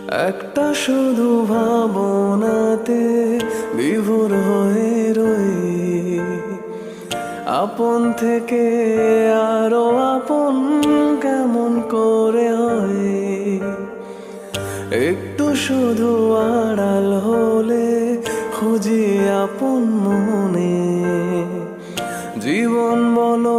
একটা শুধু ভাবনাতে বিভোর হয়ে রই, আপন থেকে আরো আপন কেমন করে হয়। একটু শুধু আড়াল হলে খুঁজি আপন মনে, জীবন বলো